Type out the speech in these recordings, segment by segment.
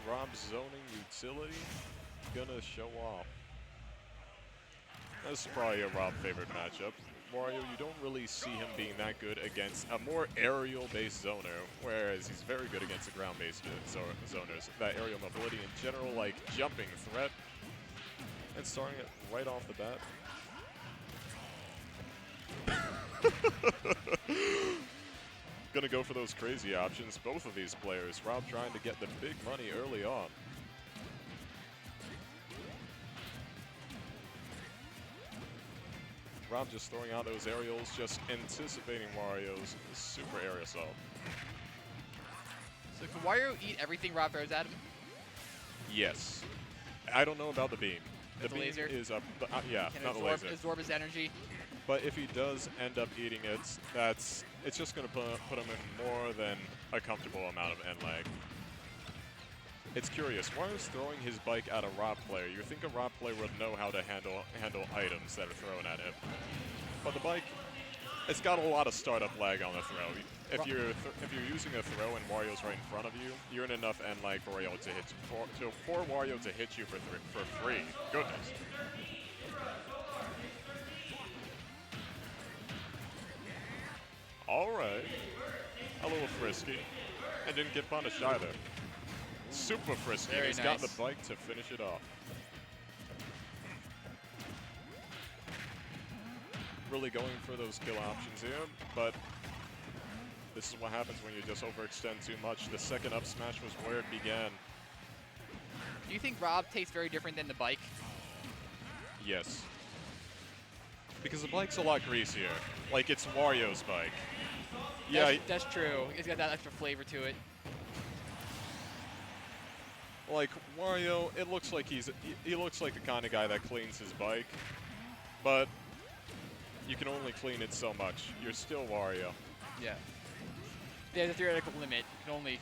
Rob's zoning utility gonna show off? This is probably a Rob favorite matchup. Wario, you don't really see him being that good against a more aerial-based zoner, whereas he's very good against the ground-based zoners. That aerial mobility in general, like jumping threat, and starting it right off the bat. Gonna go for those crazy options, both of these players. Rob trying to get the big money early on. Rob just throwing out those aerials, just anticipating Wario's super air assault. So can Wario eat everything Rob throws at him? Yes. I don't know about the beam. The beam laser? is up, yeah, Can not the laser. absorb his energy? But if he does end up eating it, it's just going to put him in more than a comfortable amount of end lag. It's curious. Wario's throwing his bike at a Rob player. You think a Rob player would know how to handle items that are thrown at him. But the bike, it's got a lot of startup lag on the throw. If you're using a throw and Wario's right in front of you, you're in enough end lag for Wario to hit for Wario to hit you for free. Goodness. All right, a little frisky, and didn't get punished either. Super frisky. Very He's nice. got the bike to finish it off. Really going for those kill options here, but this is what happens when you just overextend too much. The second up smash was where it began. Do you think Rob tastes very different than the bike? Yes. Because the bike's a lot greasier. Like, it's Wario's bike. Yeah, That's true. It's got that extra flavor to it. like Wario, it looks like he looks like the kind of guy that cleans his bike, but you can only clean it so much. You're still Wario. Yeah. There's a theoretical limit. You can only...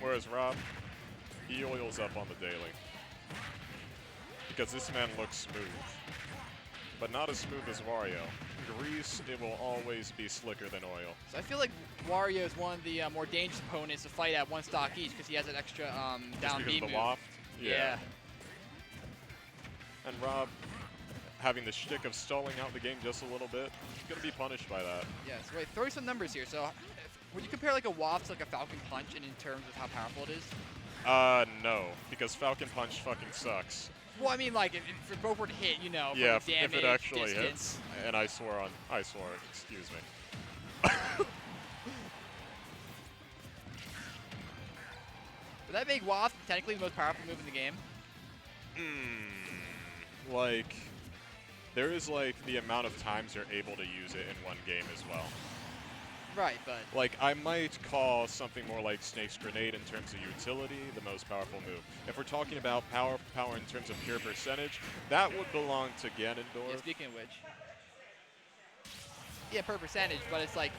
Whereas Rob, he oils up on the daily. Because this man looks smooth. But not as smooth as Wario. Grease, it will always be slicker than oil. So I feel like Wario is one of the more dangerous opponents to fight at one stock each because he has an extra Just down because B of the move. loft? Yeah. And Rob, having the shtick of stalling out the game just a little bit, he's going to be punished by that. Yeah, so wait, throw some numbers here. So would you compare like a waft to like a Falcon Punch in terms of how powerful it is? No, because Falcon Punch fucking sucks. Well, I mean, like, if both were to hit, you know, from Yeah, the damage, if it actually distance. hits. And I swore, excuse me. Would that make Waft technically the most powerful move in the game? Like, there is, like, the amount of times you're able to use it in one game as well. Right, but... Like, I might call something more like Snake's Grenade in terms of utility the most powerful move. If we're talking about power in terms of pure percentage, that would belong to Ganondorf. Yeah, speaking of which. Yeah, per percentage, but it's like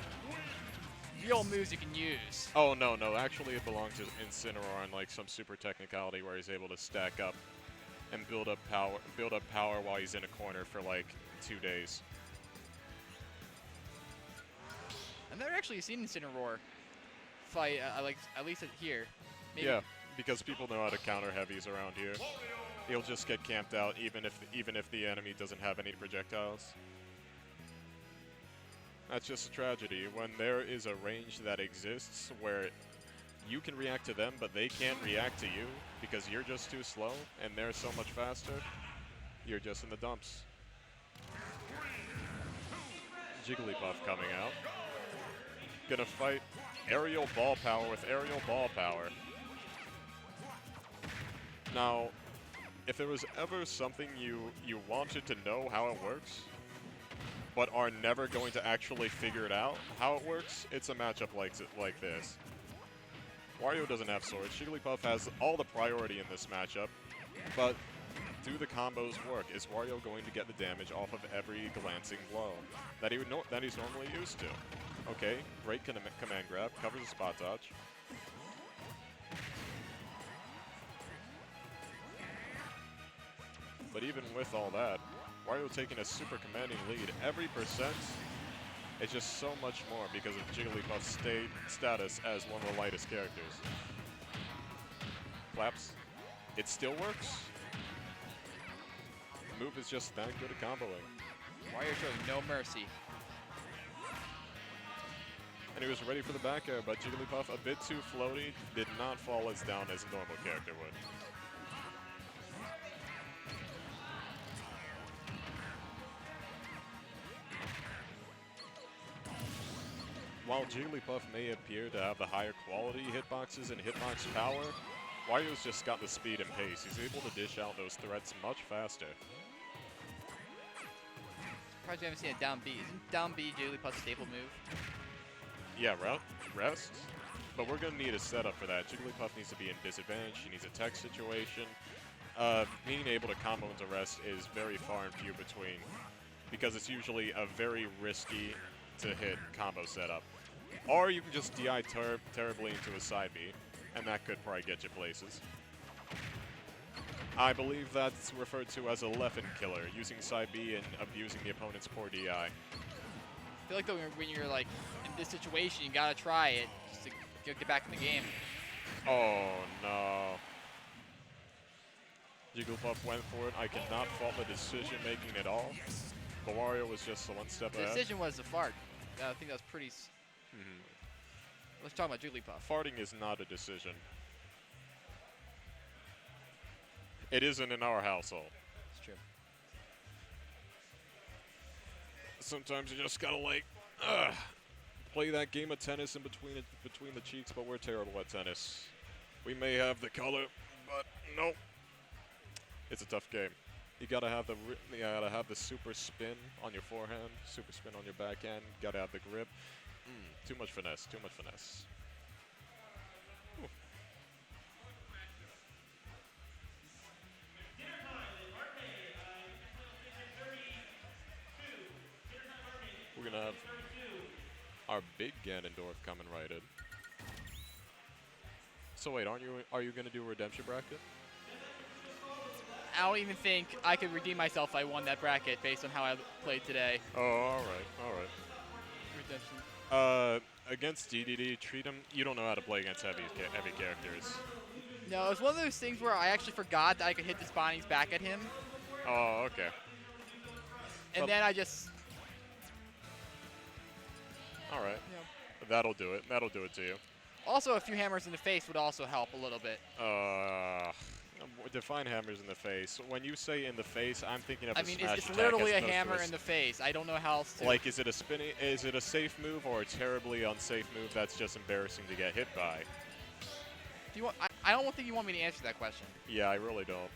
real moves you can use. Oh, no, actually it belongs to Incineroar and, like, some super technicality where he's able to stack up and build up power while he's in a corner for, like, 2 days. I've never actually seen Incineroar fight, like, at least here. Maybe. Yeah, because people know how to counter heavies around here. He'll just get camped out even if the enemy doesn't have any projectiles. That's just a tragedy. When there is a range that exists where you can react to them, but they can't react to you because you're just too slow and they're so much faster, you're just in the dumps. Jigglypuff coming out. Gonna fight aerial ball power with aerial ball power. Now, if there was ever something you wanted to know how it works, but are never going to actually figure it out how it works, it's a matchup like this. Wario doesn't have swords. Jigglypuff has all the priority in this matchup, but do the combos work? Is Wario going to get the damage off of every glancing blow that he's normally used to? Okay, great command grab, covers the spot dodge. But even with all that, Wario taking a super commanding lead. Every percent It's just so much more because of Jigglypuff's status as one of the lightest characters. Flaps. It still works. The move is just that good at comboing. Wario showing no mercy. And he was ready for the back air, but Jigglypuff, a bit too floaty, did not fall as down as a normal character would. While Jigglypuff may appear to have the higher quality hitboxes and hitbox power, Wario's just got the speed and pace. He's able to dish out those threats much faster. Surprised we haven't seen a down B. Isn't down B Jigglypuff's staple move? Yeah, rest. But we're going to need a setup for that. Jigglypuff needs to be in disadvantage. He needs a tech situation. Being able to combo into rest is very far and few between because it's usually a very risky to hit combo setup. Or you can just DI terribly into a side B, and that could probably get you places. I believe that's referred to as a Leffen killer, using side B and abusing the opponent's poor DI. I feel like though when you're like in this situation, you gotta try it just to get back in the game. Oh no. Jigglypuff went for it. I cannot fault the decision making at all. But Wario was just one step The ahead. decision was a fart. I think that was pretty. Let's talk about Jigglypuff. Farting is not a decision. It isn't in our household. It's true. Sometimes you just gotta like play that game of tennis in between the cheeks, but we're terrible at tennis. We may have the color, but nope. It's a tough game. You gotta have the super spin on your forehand, super spin on your backhand. Gotta have the grip. Too much finesse. Too much finesse. Ooh. We're gonna have our big Ganondorf coming right in. So wait, are you gonna do a redemption bracket? I don't even think I could redeem myself if I won that bracket based on how I played today. Oh, all right. Redemption. Against DDD, treat him. You don't know how to play against heavy characters. No, it's one of those things where I actually forgot that I could hit the Spawnies back at him. Oh, okay. And then I just... All right. You know. That'll do it. That'll do it to you. Also, a few hammers in the face would also help a little bit. Define hammers in the face. When you say in the face, I'm thinking of a smash attack. It's literally a hammer in the face. I don't know how else to... Like, is it a safe move or a terribly unsafe move that's just embarrassing to get hit by? Do you want, I don't think you want me to answer that question. Yeah, I really don't.